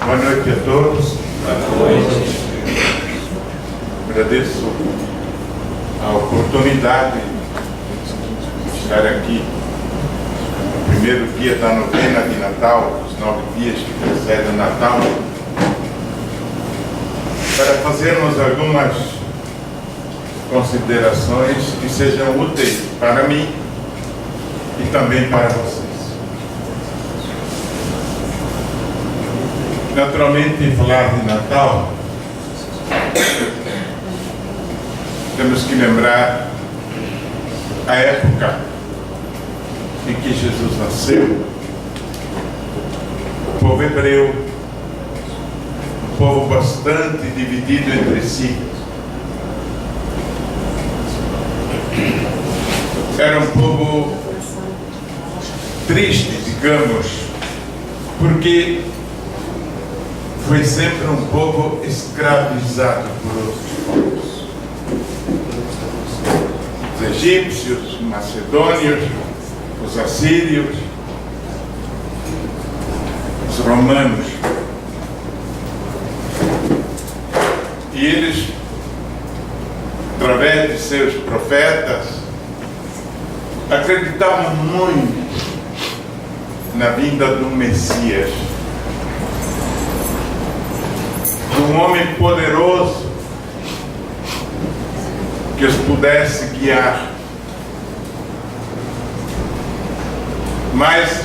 Boa noite a todos. Boa noite. Agradeço a oportunidade de estar aqui no primeiro dia da novena de Natal, os 9 dias que precedem o Natal, para fazermos algumas considerações que sejam úteis para mim e também para vocês. Naturalmente, falar de Natal, temos que lembrar a época em que Jesus nasceu. O povo hebreu, um povo bastante dividido entre si, era um povo triste, digamos, porque foi sempre um povo escravizado por outros povos. Os egípcios, os macedônios, os assírios, os romanos. E eles, através de seus profetas, acreditavam muito na vinda do Messias, um homem poderoso que os pudesse guiar. Mas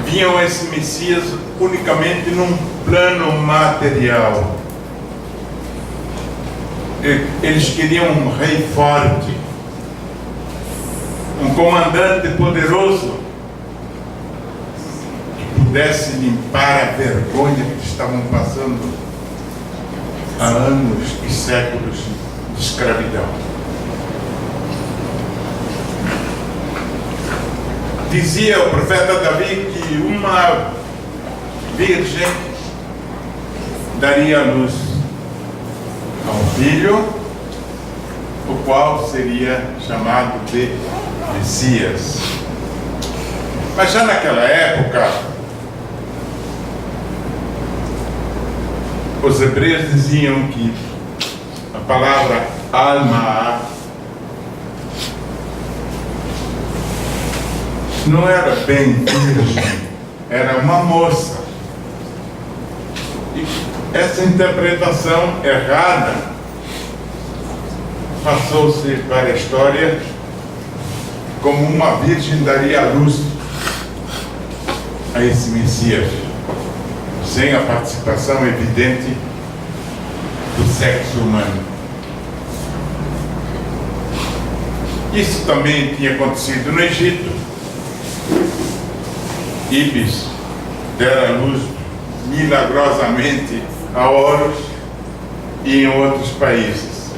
viam esse Messias unicamente num plano material. Eles queriam um rei forte, um comandante poderoso que pudesse limpar a vergonha que estavam passando há anos e séculos de escravidão. Dizia o profeta Davi que uma virgem daria à luz a um filho, o qual seria chamado de Messias. Mas já naquela época, os hebreus diziam que a palavra alma não era bem virgem, era uma moça. E essa interpretação errada passou-se para a história como uma virgem daria à luz a esse Messias, sem a participação evidente do sexo humano. Isso também tinha acontecido no Egito. Ibis dera à luz milagrosamente a Horus e em outros países.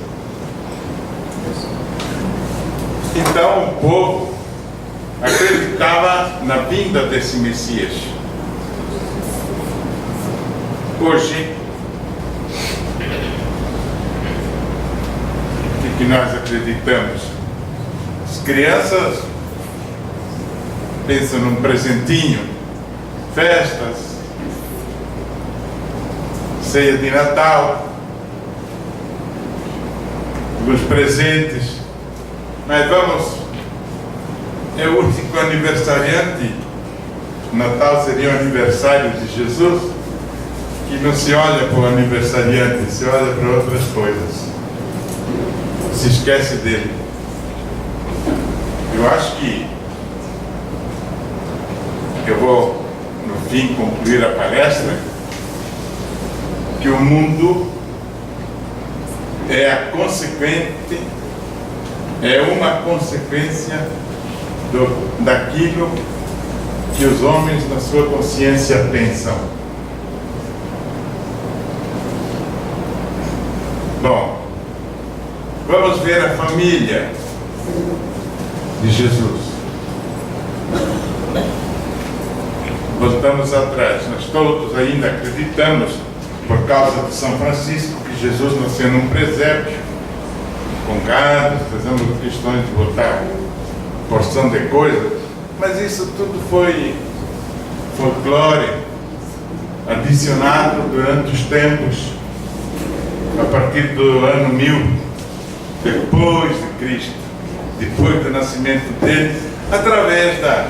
Então o povo acreditava na vinda desse Messias. Hoje, o que nós acreditamos? As crianças pensam num presentinho, festas, ceia de Natal, alguns presentes, mas é o único aniversariante. Natal seria o aniversário de Jesus, que não se olha para o aniversariante, se olha para outras coisas, se esquece dele. Eu acho que eu vou, no fim, concluir a palestra, que o mundo é uma consequência daquilo que os homens na sua consciência pensam. Bom, vamos ver a família de Jesus. Voltamos atrás. Nós todos ainda acreditamos, por causa de São Francisco, que Jesus nasceu num presépio, com gado, fazendo questões de botar porção de coisas, mas isso tudo foi folclore, adicionado durante os tempos, a partir do ano 1000, depois de Cristo, depois do nascimento dele, através da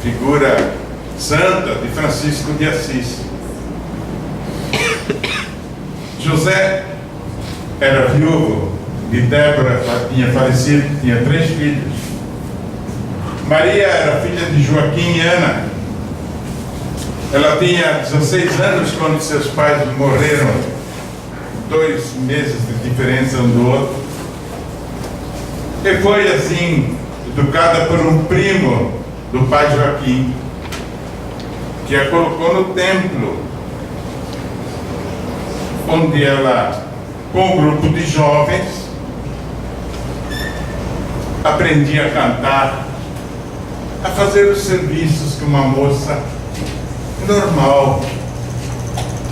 figura santa de Francisco de Assis. José era viúvo de Débora, tinha falecido, tinha 3 filhos. Maria era filha de Joaquim e Ana. Ela tinha 16 anos quando seus pais morreram, 2 meses de diferença um do outro. E foi assim, educada por um primo do pai Joaquim, que a colocou no templo, onde ela, com um grupo de jovens, aprendia a cantar, a fazer os serviços que uma moça normal,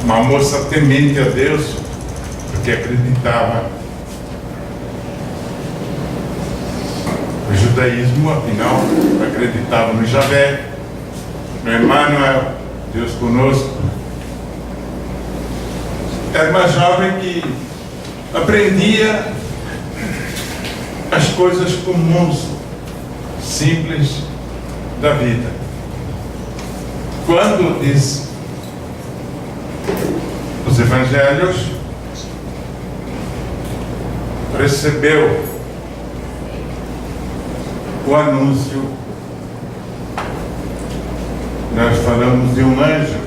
uma moça temente a Deus, porque acreditava no judaísmo, afinal, acreditava no Javé, no Emmanuel, Deus conosco. Era uma jovem que aprendia as coisas comuns, simples da vida. Quando diz os evangelhos, recebeu o anúncio, nós falamos de um anjo,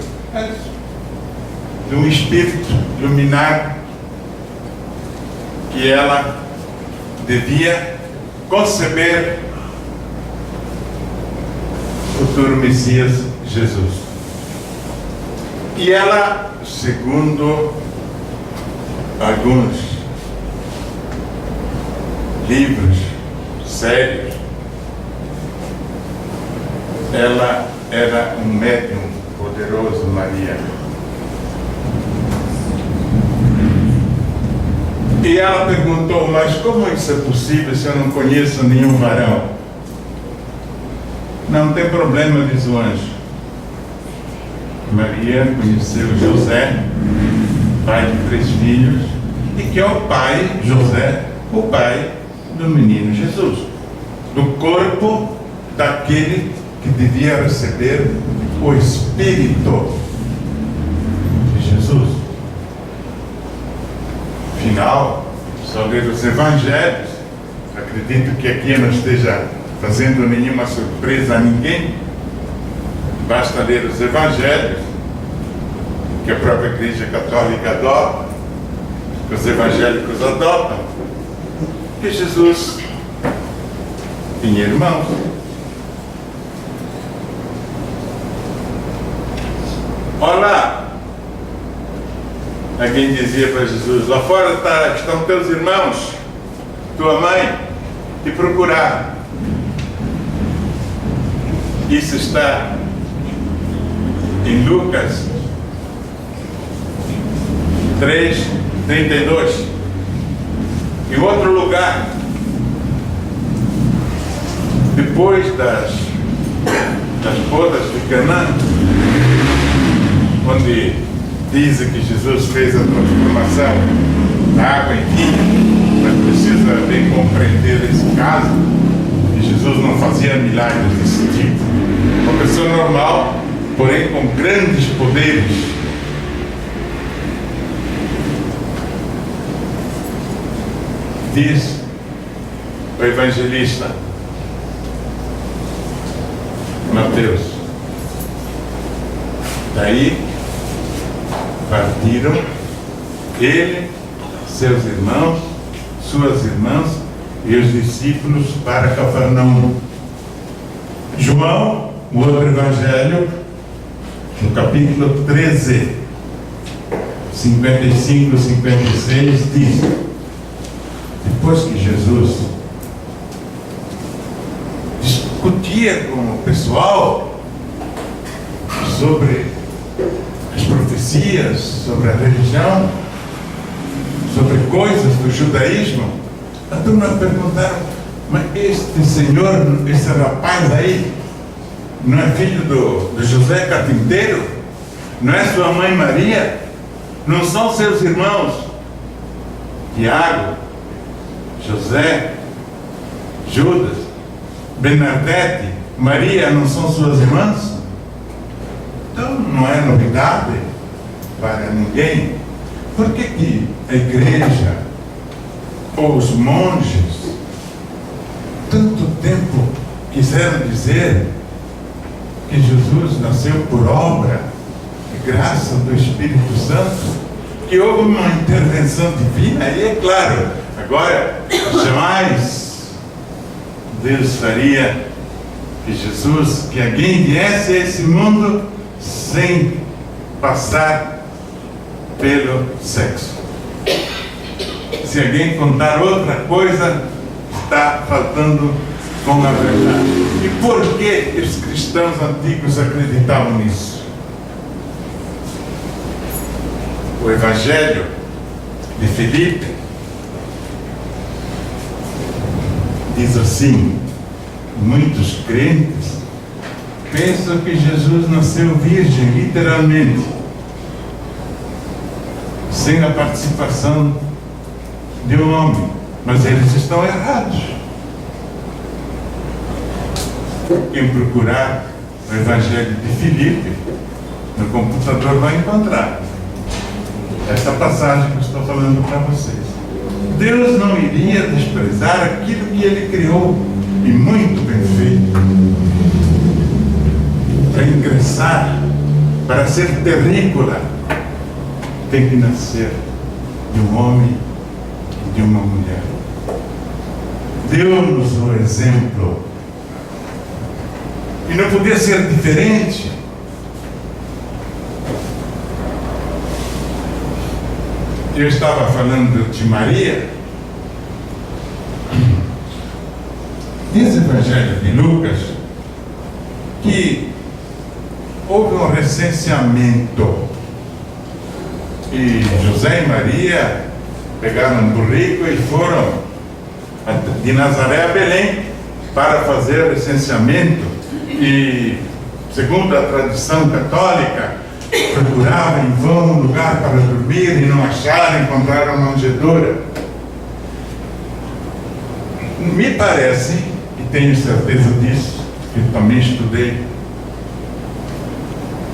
de um espírito iluminado, que ela devia conceber o futuro Messias Jesus. E ela, segundo alguns livros sérios, ela era um médium poderoso, Maria. E ela perguntou: mas como isso é possível se eu não conheço nenhum varão? Não tem problema, diz o anjo. Maria conheceu José, pai de 3 filhos, e que é o pai, José, o pai do menino Jesus, do corpo daquele que devia receber o Espírito de Jesus. Afinal, só ler os evangelhos, acredito que aqui não esteja fazendo nenhuma surpresa a ninguém, basta ler os evangelhos, que a própria Igreja Católica adota, que os evangélicos adotam, que Jesus tinha irmãos. Olá! Alguém dizia para Jesus: lá fora estão teus irmãos, tua mãe, te procurar. Isso está em Lucas 3:32. Em outro lugar, depois das bodas de Canaã, onde dizem que Jesus fez a transformação da água em vinho, mas precisa bem compreender esse caso, que Jesus não fazia milagres desse tipo. Uma pessoa normal, porém com grandes poderes. Diz o evangelista Mateus: daí partiram ele, seus irmãos, suas irmãs e os discípulos para Cafarnaum. João, o outro evangelho, no capítulo 13, 55, 56, diz: depois que Jesus discutia com o pessoal sobre as profecias, sobre a religião, sobre coisas do judaísmo, a turma perguntaram: mas este senhor, esse rapaz aí, não é filho do José Carpinteiro? Não é sua mãe Maria? Não são seus irmãos Tiago, José, Judas, Bernadette, Maria? Não são suas irmãs? Então não é novidade para ninguém. Por que a igreja ou os monges tanto tempo quiseram dizer que Jesus nasceu por obra e graça do Espírito Santo, que houve uma intervenção divina? E é claro, agora jamais Deus faria que alguém viesse a esse mundo sem passar pelo sexo. Se alguém contar outra coisa, está faltando com a verdade. E por que os cristãos antigos acreditavam nisso? O Evangelho de Filipe diz assim: muitos crentes pensam que Jesus nasceu virgem, literalmente, sem a participação de um homem. Mas eles estão errados. Quem procurar o Evangelho de Filipe no computador vai encontrar essa passagem que eu estou falando para vocês. Deus não iria desprezar aquilo que Ele criou, e muito bem feito. Para ingressar, para ser terrícola, tem que nascer de um homem e de uma mulher. Deu-nos o exemplo, e não podia ser diferente. Eu estava falando de Maria. Diz o Evangelho de Lucas que houve um recenseamento e José e Maria pegaram um burrico e foram de Nazaré a Belém para fazer o recenseamento. E, segundo a tradição católica, procuravam em vão um lugar para dormir e não acharam, encontraram uma manjedoura. Me parece, e tenho certeza disso, que eu também estudei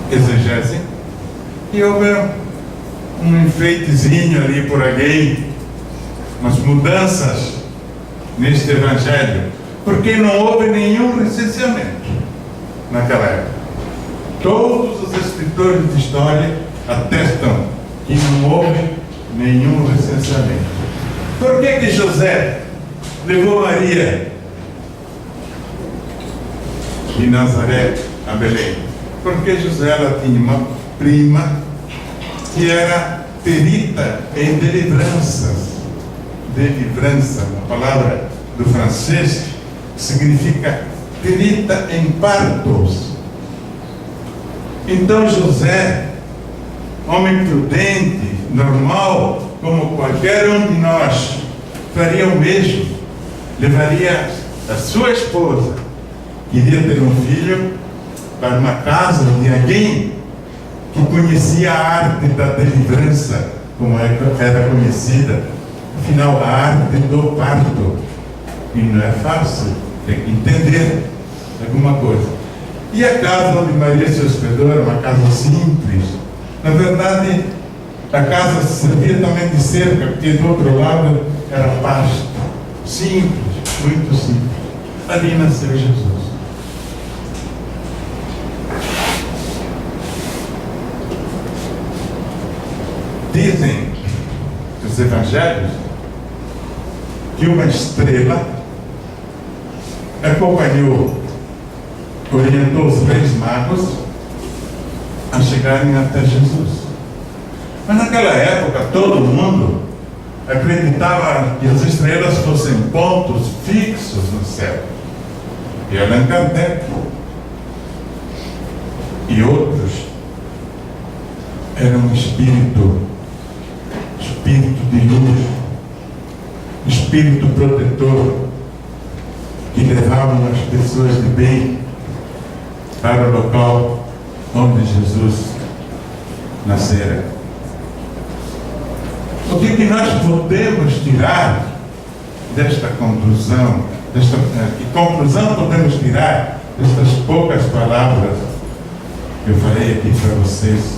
exegese, que houve um enfeitezinho ali por alguém, umas mudanças neste Evangelho, porque não houve nenhum recenseamento naquela época. Todos os escritores de história atestam que não houve nenhum recenseamento. Por que José levou Maria de Nazaré a Belém? Porque José, ela tinha uma prima que era perita em delivrâncias. Delivrância, uma palavra do francês, que significa perita em partos. Então José, homem prudente, normal, como qualquer um de nós, faria o mesmo. Levaria a sua esposa, queria ter um filho, para uma casa de alguém que conhecia a arte da delivrância, como era conhecida. Afinal, a arte do parto. E não é fácil, tem que entender alguma coisa. E a casa onde Maria se hospedou era uma casa simples. Na verdade, a casa servia também de cerca, porque do outro lado era pasto. Simples, muito simples. Ali nasceu Jesus. Dizem os evangelhos que uma estrela orientou os reis magos a chegarem até Jesus. Mas naquela época todo mundo acreditava que as estrelas fossem pontos fixos no céu. E Allan Kardec e outros eram um espírito de luz, espírito protetor, que levavam as pessoas de bem para o local onde Jesus nasceram. O que nós podemos tirar desta conclusão? Que conclusão podemos tirar destas poucas palavras que eu falei aqui para vocês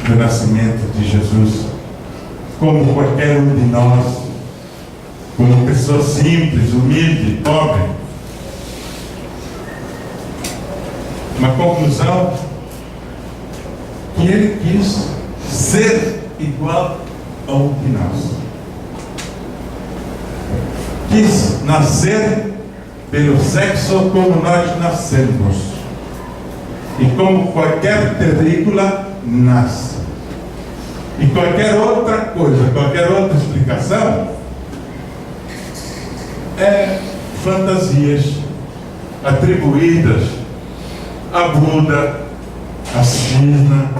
do nascimento de Jesus? Como qualquer um de nós, como pessoa simples, humilde, pobre. Uma conclusão que ele quis ser igual ao de nós. Quis nascer pelo sexo como nós nascemos. E como qualquer terrícola nasce. E qualquer outra coisa, qualquer outra explicação é fantasias atribuídas a Buda, a Krishna,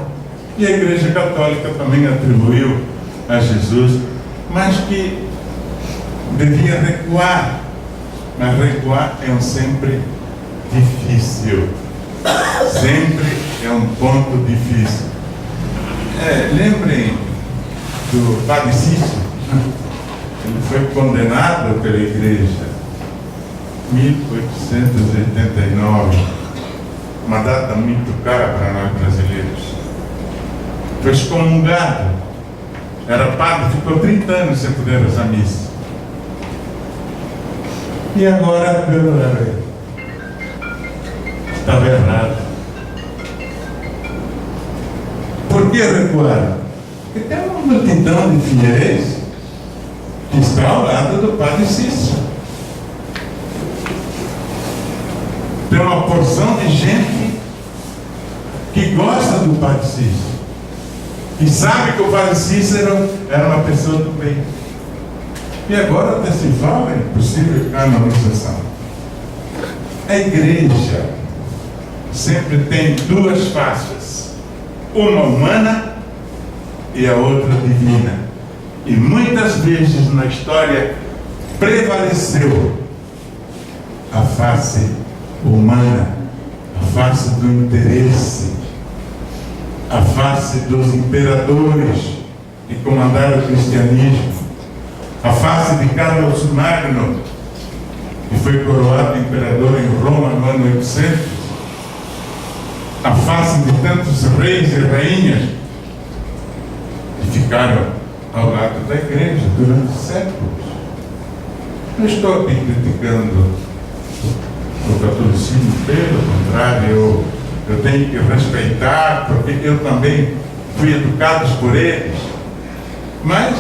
e a Igreja Católica também atribuiu a Jesus, mas que devia recuar. Mas recuar é sempre difícil. Sempre é um ponto difícil. Lembrem do Padre Cícero. Ele foi condenado pela Igreja em 1889. Uma data muito cara para nós brasileiros. Foi excomungado. Era padre, ficou 30 anos sem poder rezar missa. E agora, estava errado. Por que recuar? Porque tem uma multidão de fiéis que está ao lado do Padre Cícero. Tem uma porção de gente que gosta do Padre Cícero, que sabe que o Padre Cícero era uma pessoa do bem. E agora até se fala em possível canonização. A Igreja sempre tem duas faces, uma humana e a outra divina. E muitas vezes na história prevaleceu a face humana, a face do interesse, a face dos imperadores que comandaram o cristianismo, a face de Carlos Magno, que foi coroado imperador em Roma no ano 800, a face de tantos reis e rainhas que ficaram ao lado da Igreja durante séculos. Não estou aqui criticando o catolicismo, pelo contrário, eu tenho que respeitar, porque eu também fui educado por eles. Mas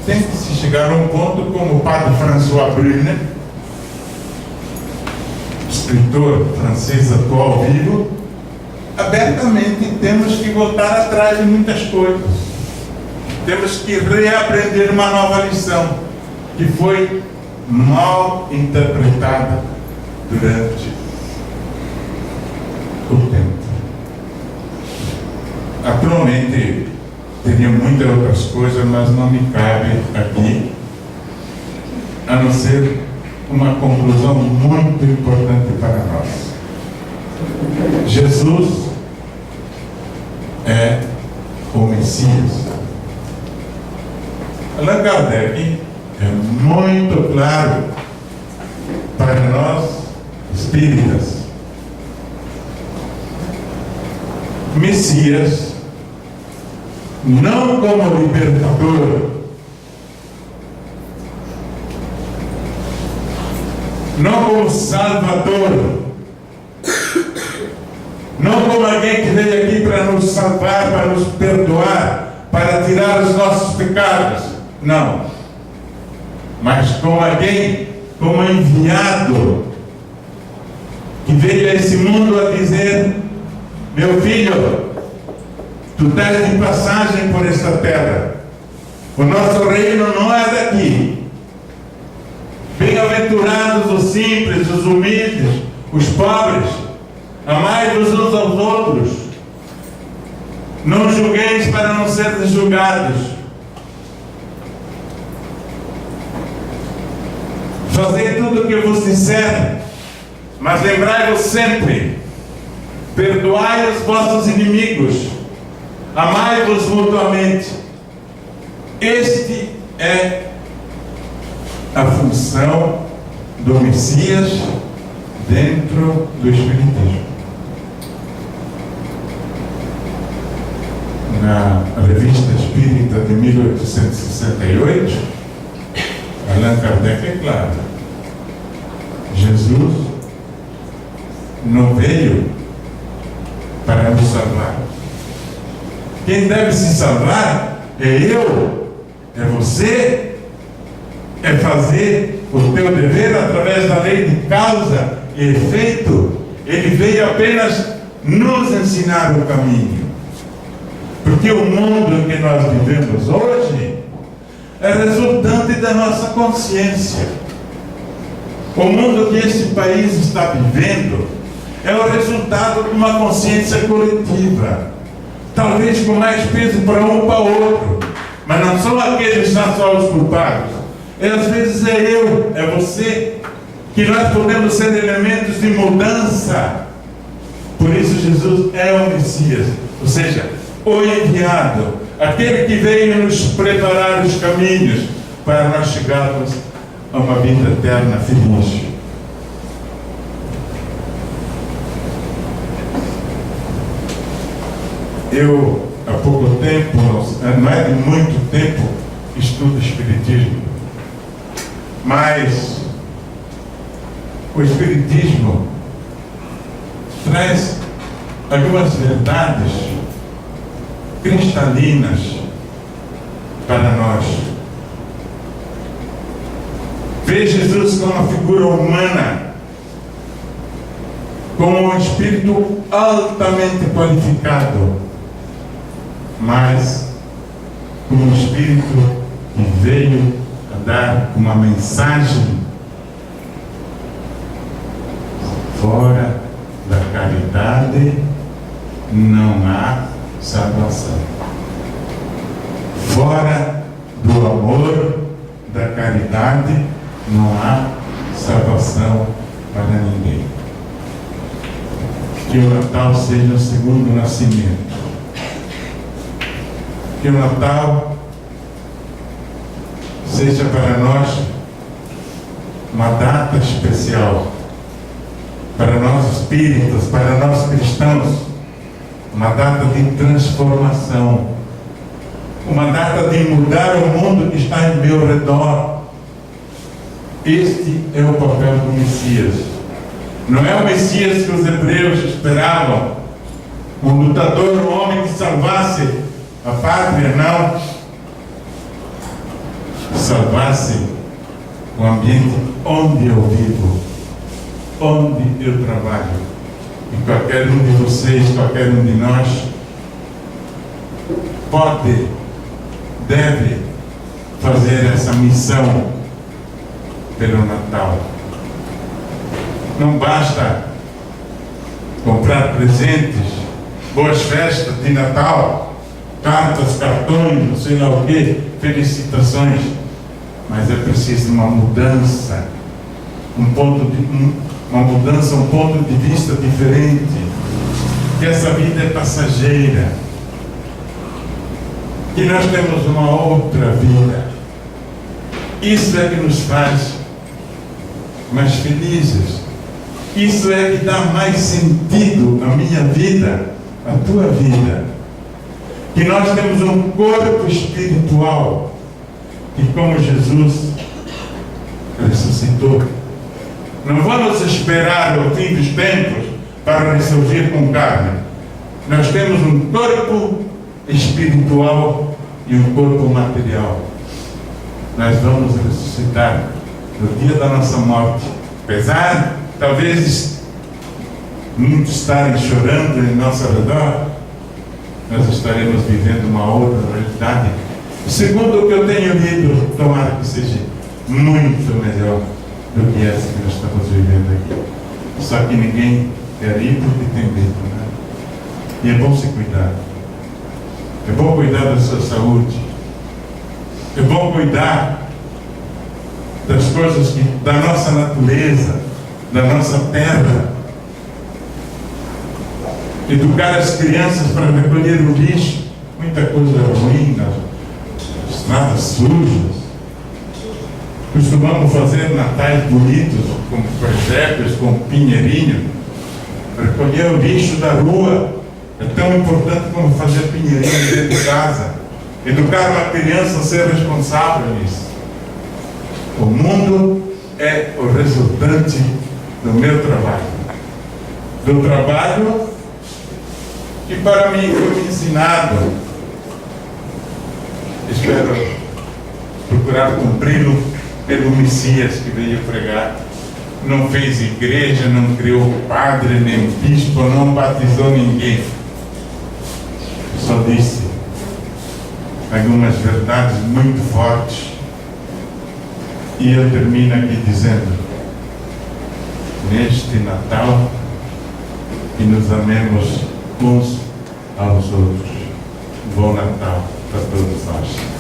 tem que se chegar a um ponto, como o padre François Brunner, escritor francês atual vivo, abertamente temos que voltar atrás de muitas coisas. Temos que reaprender uma nova lição que foi mal interpretada durante o tempo. Atualmente teria muitas outras coisas, mas não me cabe aqui, a não ser uma conclusão muito importante para nós. Jesus é o Messias. Allan Kardec é muito claro para nós espíritas. Messias não como libertador, não como salvador, não como alguém que veio aqui para nos salvar, para nos perdoar, para tirar os nossos pecados. Não. Mas como alguém, como enviado, que veio a esse mundo a dizer: meu filho, tu estás de passagem por esta terra. O nosso reino não é daqui. Bem-aventurados os simples, os humildes, os pobres. Amai-vos uns aos outros. Não julgueis para não seres julgados. Fazei tudo o que vos disser, mas lembrai-vos sempre: perdoai os vossos inimigos, amai-vos mutuamente. Este é a função do Messias dentro do Espiritismo. Na Revista Espírita de 1868, Allan Kardec é claro: Jesus não veio para nos salvar. Quem deve se salvar é eu, é você, é fazer o teu dever através da lei de causa e efeito. Ele veio apenas nos ensinar o caminho. Porque o mundo em que nós vivemos hoje é resultante da nossa consciência. O mundo que este país está vivendo é o resultado de uma consciência coletiva, talvez com mais peso para um ou para outro, mas não são aqueles que são só os culpados. E às vezes é eu, é você, que nós podemos ser elementos de mudança. Por isso Jesus é o Messias, ou seja, o enviado, aquele que veio nos preparar os caminhos para nós chegarmos a uma vida eterna feliz. Eu, há pouco tempo, não é de muito tempo, estudo Espiritismo, mas o Espiritismo traz algumas verdades cristalinas para nós. Vê Jesus como uma figura humana, como um espírito altamente qualificado, mas como um espírito que veio a dar uma mensagem: fora da caridade não há salvação. Fora do amor, da caridade, não há salvação para ninguém. Que o Natal seja o segundo nascimento. Que o Natal seja para nós uma data especial, para nós espíritas, para nós cristãos, uma data de transformação, uma data de mudar o mundo que está em meu redor. Este é o papel do Messias. Não é o Messias que os hebreus esperavam, um lutador, um homem que salvasse a pátria, não. Salvasse o ambiente onde eu vivo, onde eu trabalho. E qualquer um de vocês, qualquer um de nós, pode, deve fazer essa missão pelo Natal. Não basta comprar presentes, boas festas de Natal, cartas, cartões, não sei lá o que, felicitações, mas é preciso uma mudança, um ponto de vista diferente, que essa vida é passageira, que nós temos uma outra vida. Isso é que nos faz mais felizes. Isso é que dá mais sentido à minha vida, à tua vida. Que nós temos um corpo espiritual que, como Jesus ressuscitou, não vamos esperar o fim dos tempos para ressurgir com carne. Nós temos um corpo espiritual e um corpo material. Nós vamos ressuscitar no dia da nossa morte. Apesar, talvez, muitos estarem chorando em nosso redor, nós estaremos vivendo uma outra realidade. Segundo o que eu tenho lido, tomara que seja muito melhor do que essa que nós estamos vivendo aqui. Só que ninguém quer ir porque tem medo, né? E é bom se cuidar. É bom cuidar da sua saúde. É bom cuidar das coisas da nossa natureza, da nossa terra. Educar as crianças para recolher o lixo. muita coisa ruim, nada sujas. Costumamos fazer natais bonitos, com presépios, com pinheirinho. Recolher o lixo da rua é tão importante como fazer pinheirinho dentro de casa. Educar uma criança a ser responsável nisso. O mundo é o resultante do meu trabalho. Do trabalho que para mim foi me ensinado. Espero procurar cumpri-lo pelo Messias que veio pregar. Não fez igreja, não criou padre, nem bispo, não batizou ninguém. Só disse algumas verdades muito fortes. E eu termino aqui dizendo: neste Natal, que nos amemos uns aos outros. Bom Natal para todos nós.